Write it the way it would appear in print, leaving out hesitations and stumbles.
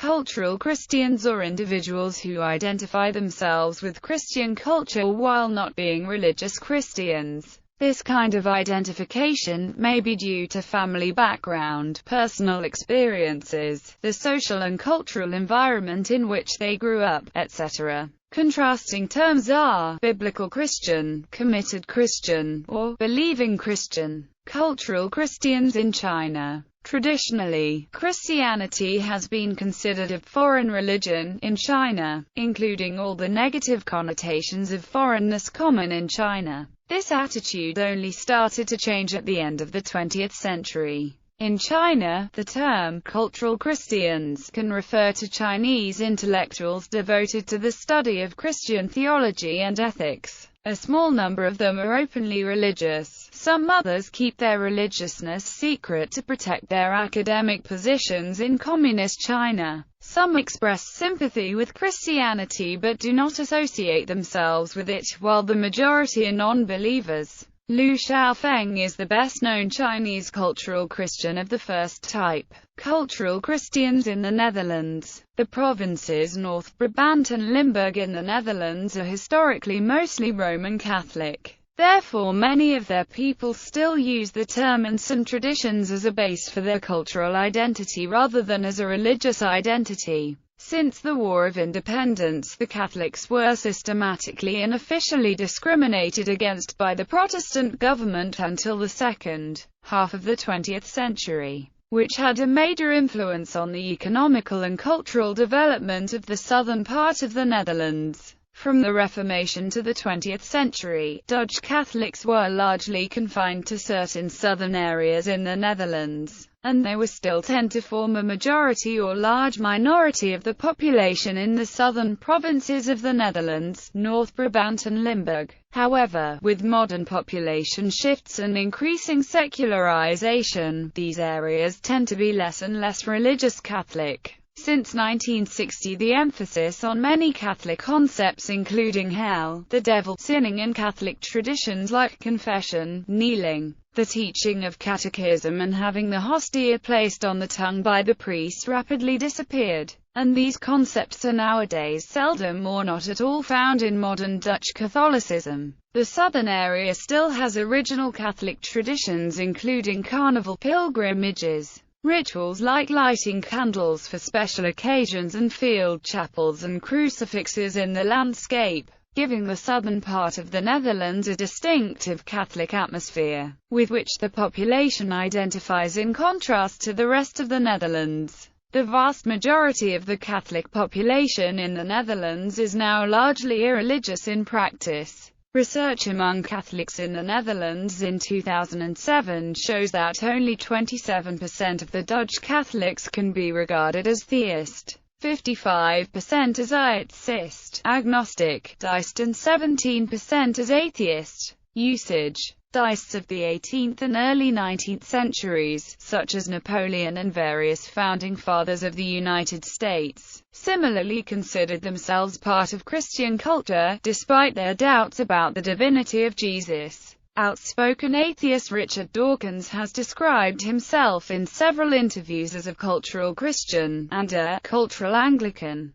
Cultural Christians or individuals who identify themselves with Christian culture while not being religious Christians. This kind of identification may be due to family background, personal experiences, the social and cultural environment in which they grew up, etc. Contrasting terms are biblical Christian, committed Christian, or believing Christian. Cultural Christians in China. Traditionally, Christianity has been considered a foreign religion in China, including all the negative connotations of foreignness common in China. This attitude only started to change at the end of the 20th century. In China, the term cultural Christians can refer to Chinese intellectuals devoted to the study of Christian theology and ethics. A small number of them are openly religious. Some others keep their religiousness secret to protect their academic positions in Communist China. Some express sympathy with Christianity but do not associate themselves with it, while the majority are non-believers. Liu Xiaofeng is the best-known Chinese cultural Christian of the first type. Cultural Christians in the Netherlands. The provinces North Brabant and Limburg in the Netherlands are historically mostly Roman Catholic. Therefore many of their people still use the term and some traditions as a base for their cultural identity rather than as a religious identity. Since the War of Independence, the Catholics were systematically and officially discriminated against by the Protestant government until the second half of the 20th century, which had a major influence on the economical and cultural development of the southern part of the Netherlands. From the Reformation to the 20th century, Dutch Catholics were largely confined to certain southern areas in the Netherlands, and they were still tend to form a majority or large minority of the population in the southern provinces of the Netherlands, North Brabant and Limburg. However, with modern population shifts and increasing secularization, these areas tend to be less and less religious Catholic. Since 1960, the emphasis on many Catholic concepts including hell, the devil, sinning and Catholic traditions like confession, kneeling, the teaching of catechism and having the hostia placed on the tongue by the priest rapidly disappeared, and these concepts are nowadays seldom or not at all found in modern Dutch Catholicism. The southern area still has original Catholic traditions including carnival pilgrimages, rituals like lighting candles for special occasions and field chapels and crucifixes in the landscape, giving the southern part of the Netherlands a distinctive Catholic atmosphere, with which the population identifies in contrast to the rest of the Netherlands. The vast majority of the Catholic population in the Netherlands is now largely irreligious in practice. Research among Catholics in the Netherlands in 2007 shows that only 27% of the Dutch Catholics can be regarded as theist, 55% as atheist, agnostic, deist and 17% as atheist. Usage. Deists of the 18th and early 19th centuries, such as Napoleon and various founding fathers of the United States, similarly considered themselves part of Christian culture, despite their doubts about the divinity of Jesus. Outspoken atheist Richard Dawkins has described himself in several interviews as a cultural Christian and a cultural Anglican.